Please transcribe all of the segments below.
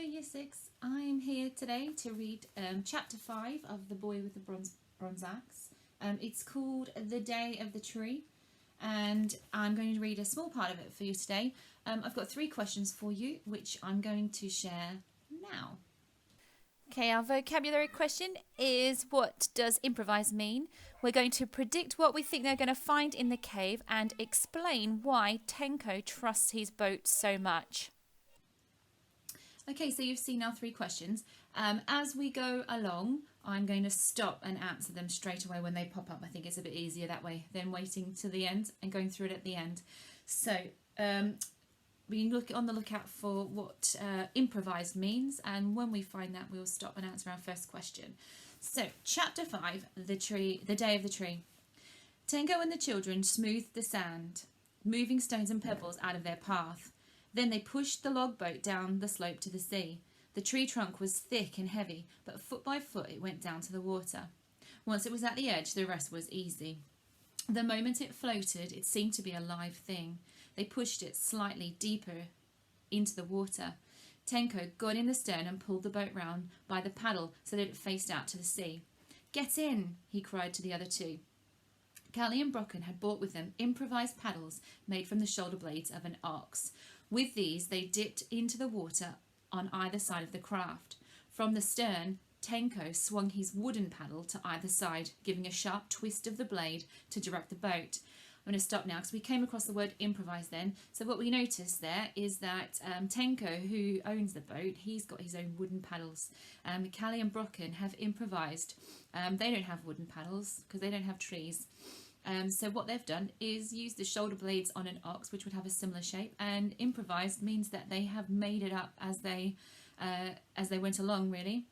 Year 6. I'm here today to read chapter 5 of The Boy with the Bronze Axe. It's called The Day of the Tree, and I'm going to read a small part of it for you today. I've got 3 questions for you, which I'm going to share now. Okay, our vocabulary question is, what does improvise mean? We're going to predict what we think they're going to find in the cave and explain why Tenko trusts his boat so much. Okay, so you've seen our 3 questions. As we go along, I'm going to stop and answer them straight away when they pop up. I think it's a bit easier that way than waiting to the end and going through it at the end. So we look on the lookout for what improvised means, and when we find that, we'll stop and answer our first question. So, chapter 5, the day of the tree. Tenko and the children smoothed the sand, moving stones and pebbles out of their path. Then they pushed the log boat down the slope to the sea. The tree trunk was thick and heavy, but foot by foot it went down to the water. Once it was at the edge, the rest was easy. The moment it floated, it seemed to be a live thing. They pushed it slightly deeper into the water. Tenko got in the stern and pulled the boat round by the paddle so that it faced out to the sea. "Get in," he cried to the other 2. Callie and Brocken had brought with them improvised paddles made from the shoulder blades of an ox. With these, they dipped into the water on either side of the craft. From the stern, Tenko swung his wooden paddle to either side, giving a sharp twist of the blade to direct the boat. I'm going to stop now because we came across the word improvise then. So what we noticed there is that Tenko, who owns the boat, he's got his own wooden paddles. Callie and Brocken have improvised. They don't have wooden paddles because they don't have trees. So what they've done is use the shoulder blades on an ox, which would have a similar shape, and improvised means that they have made it up as they went along, really.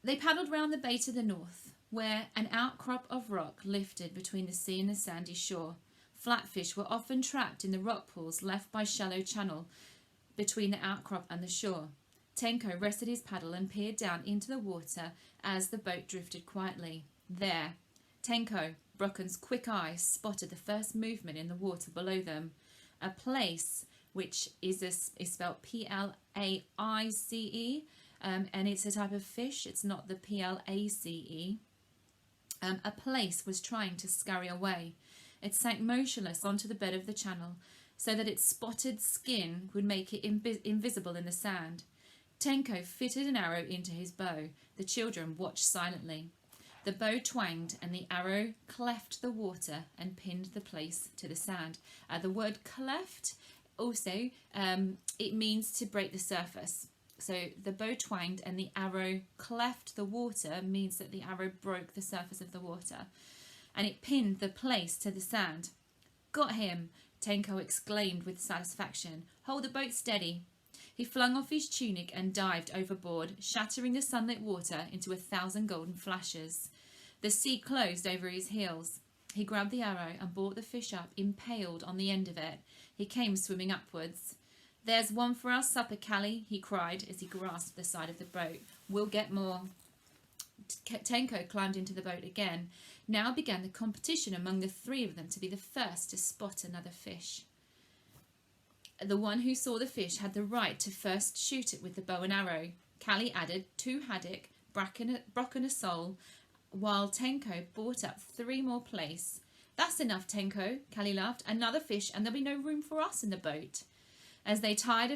They paddled round the bay to the north, where an outcrop of rock lifted between the sea and the sandy shore. Flatfish were often trapped in the rock pools left by shallow channel between the outcrop and the shore. Tenko rested his paddle and peered down into the water as the boat drifted quietly. There, Tenko, Brocken's quick eye, spotted the first movement in the water below them. A plaice, which is spelled Plaice, and it's a type of fish. It's not the Place. A plaice was trying to scurry away. It sank motionless onto the bed of the channel, so that its spotted skin would make it invisible in the sand. Tenko fitted an arrow into his bow. The children watched silently. The bow twanged and the arrow cleft the water and pinned the plaice to the sand. The word cleft also, it means to break the surface. So the bow twanged and the arrow cleft the water means that the arrow broke the surface of the water. And it pinned the plaice to the sand. "Got him," Tenko exclaimed with satisfaction. "Hold the boat steady." He flung off his tunic and dived overboard, shattering the sunlit water into 1,000 golden flashes. The sea closed over his heels. He grabbed the arrow and brought the fish up, impaled on the end of it. He came swimming upwards. "There's one for our supper, Callie," he cried as he grasped the side of the boat. "We'll get more." Tenko climbed into the boat again. Now began the competition among the 3 of them to be the first to spot another fish. The one who saw the fish had the right to first shoot it with the bow and arrow. Callie added 2 haddock, Brocken a sole, while Tenko brought up 3 more plaice. "That's enough, Tenko," Callie laughed. "Another fish and there'll be no room for us in the boat." At last they tired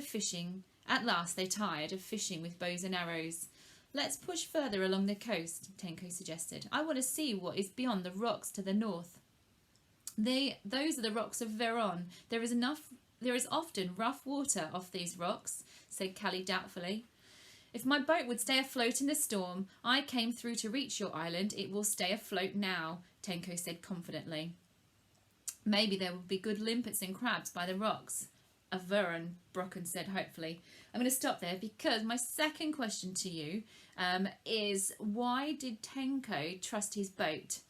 of fishing with bows and arrows. "Let's push further along the coast," Tenko suggested. "I want to see what is beyond the rocks to the north." "Those are the rocks of Veron. There is often rough water off these rocks," said Callie doubtfully. "If my boat would stay afloat in the storm I came through to reach your island, it will stay afloat now," Tenko said confidently. "Maybe there will be good limpets and crabs by the rocks of Veron," Brocken said hopefully. I'm going to stop there because my second question to you is, why did Tenko trust his boat?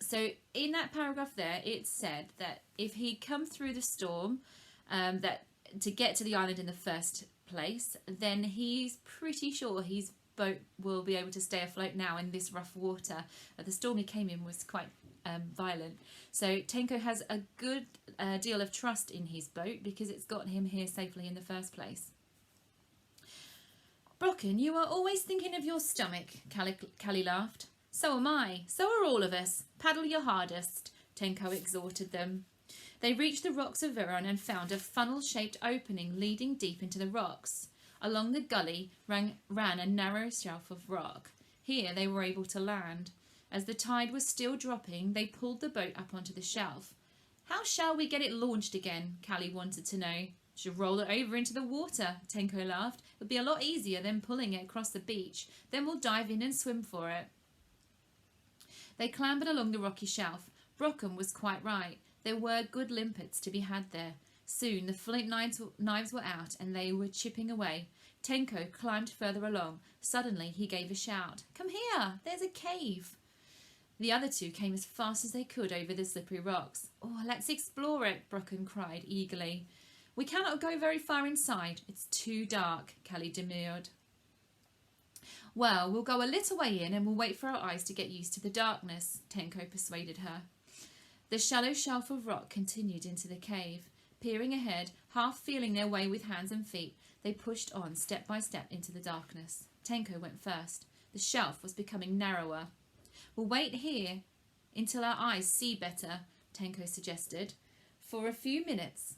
So in that paragraph there, it said that if he'd come through the storm, that to get to the island in the first place, then he's pretty sure his boat will be able to stay afloat now in this rough water. The storm he came in was quite violent. So Tenko has a good deal of trust in his boat because it's got him here safely in the first place. Brocken, you are always thinking of your stomach, Callie laughed. So am I. So are all of us. Paddle your hardest, Tenko exhorted them. They reached the rocks of Viron and found a funnel-shaped opening leading deep into the rocks. Along the gully ran a narrow shelf of rock. Here they were able to land. As the tide was still dropping, they pulled the boat up onto the shelf. How shall we get it launched again? Callie wanted to know. Should roll it over into the water, Tenko laughed. It'll be a lot easier than pulling it across the beach. Then we'll dive in and swim for it. They clambered along the rocky shelf. Brocken was quite right. There were good limpets to be had there. Soon the flint knives were out and they were chipping away. Tenko climbed further along. Suddenly he gave a shout. Come here! There's a cave! The other two came as fast as they could over the slippery rocks. Oh, let's explore it, Brocken cried eagerly. We cannot go very far inside. It's too dark, Callie demurred. Well, we'll go a little way in and we'll wait for our eyes to get used to the darkness, Tenko persuaded her. The shallow shelf of rock continued into the cave. Peering ahead, half feeling their way with hands and feet, they pushed on step by step into the darkness. Tenko went first. The shelf was becoming narrower. We'll wait here until our eyes see better, Tenko suggested. For a few minutes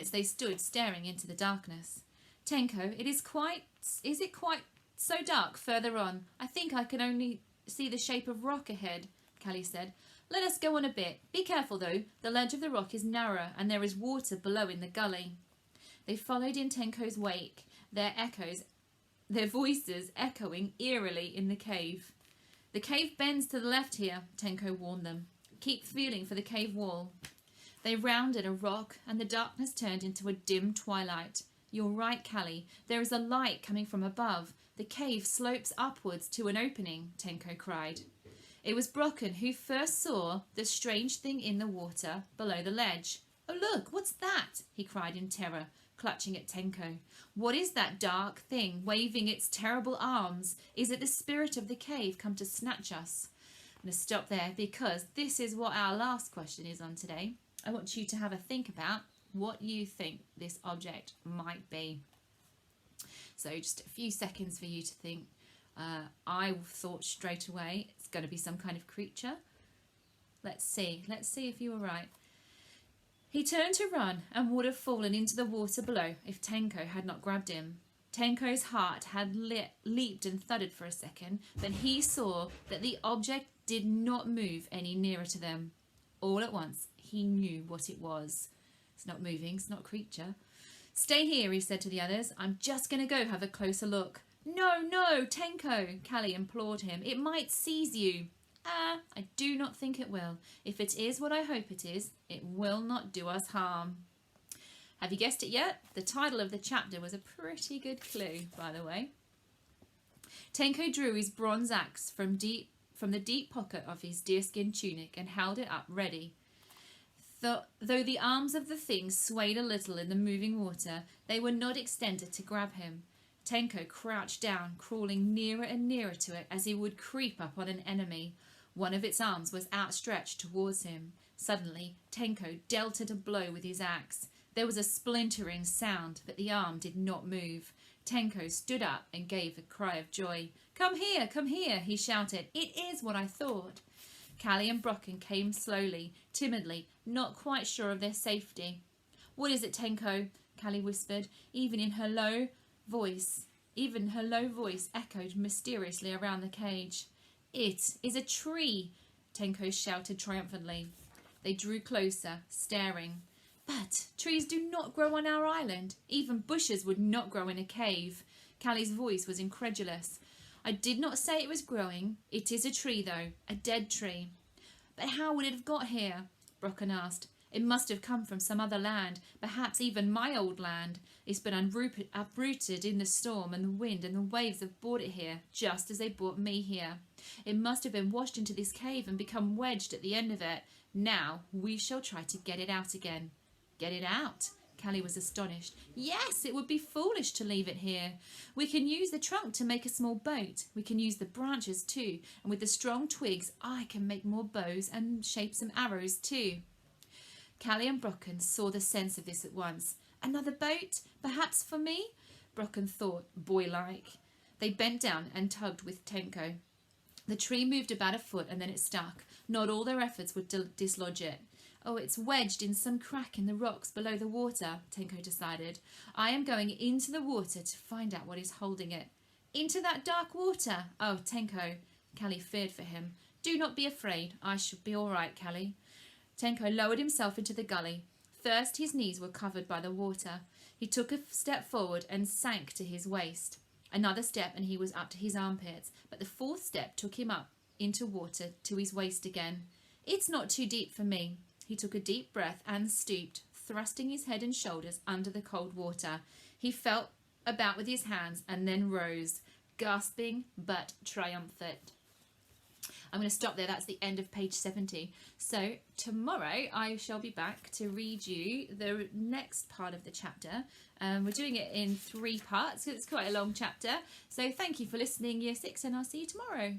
they stood staring into the darkness. Tenko, is it quite so dark further on? I think I can only see the shape of rock ahead, Callie said. Let us go on a bit. Be careful though, the ledge of the rock is narrow and there is water below in the gully. They followed in Tenko's wake, their voices echoing eerily in the cave. The cave bends to the left here, Tenko warned them. Keep feeling for the cave wall. They rounded a rock and the darkness turned into a dim twilight. You're right, Callie. There is a light coming from above. The cave slopes upwards to an opening, Tenko cried. It was Brocken who first saw the strange thing in the water below the ledge. Oh, look, what's that? He cried in terror, clutching at Tenko. What is that dark thing waving its terrible arms? Is it the spirit of the cave come to snatch us? I'm going to stop there because this is what our last question is on today. I want you to have a think about what you think this object might be. So just a few seconds for you to think. I thought straight away it's going to be some kind of creature. Let's see if you were right. He turned to run and would have fallen into the water below if Tenko had not grabbed him. Tenko's heart had leaped and thudded for a second, but he saw that the object did not move any nearer to them. All at once, he knew what it was. It's not moving, it's not a creature. Stay here, he said to the others. I'm just going to go have a closer look. No, Tenko, Callie implored him. It might seize you. I do not think it will. If it is what I hope it is, it will not do us harm. Have you guessed it yet? The title of the chapter was a pretty good clue, by the way. Tenko drew his bronze axe from the deep pocket of his deerskin tunic and held it up ready. Though the arms of the thing swayed a little in the moving water, they were not extended to grab him. Tenko crouched down, crawling nearer and nearer to it as he would creep up on an enemy. One of its arms was outstretched towards him. Suddenly, Tenko dealt it a blow with his axe. There was a splintering sound, but the arm did not move. Tenko stood up and gave a cry of joy. Come here, he shouted. It is what I thought. Callie and Brocken came slowly, timidly, not quite sure of their safety. What is it, Tenko? Callie whispered, even her low voice echoed mysteriously around the cage. It is a tree, Tenko shouted triumphantly. They drew closer, staring. But trees do not grow on our island. Even bushes would not grow in a cave. Callie's voice was incredulous. I did not say it was growing. It is a tree, though, a dead tree. But how would it have got here? Brocken asked. It must have come from some other land, perhaps even my old land. It's been uprooted in the storm and the wind, and the waves have brought it here, just as they brought me here. It must have been washed into this cave and become wedged at the end of it. Now we shall try to get it out again. Get it out? Callie was astonished. Yes, it would be foolish to leave it here. We can use the trunk to make a small boat. We can use the branches too, and with the strong twigs I can make more bows and shape some arrows too. Callie and Brocken saw the sense of this at once. Another boat, perhaps for me? Brocken thought, boy-like. They bent down and tugged with Tenko. The tree moved about a foot and then it stuck. Not all their efforts would dislodge it. Oh, it's wedged in some crack in the rocks below the water, Tenko decided. I am going into the water to find out what is holding it. Into that dark water? Oh, Tenko. Callie feared for him. Do not be afraid. I shall be all right, Callie. Tenko lowered himself into the gully. First, his knees were covered by the water. He took a step forward and sank to his waist. Another step and he was up to his armpits, but the fourth step took him up into water to his waist again. It's not too deep for me. He took a deep breath and stooped, thrusting his head and shoulders under the cold water. He felt about with his hands and then rose, gasping but triumphant. I'm going to stop there. That's the end of page 70. So tomorrow I shall be back to read you the next part of the chapter. We're doing it in 3 parts, so it's quite a long chapter. So thank you for listening, Year 6, and I'll see you tomorrow.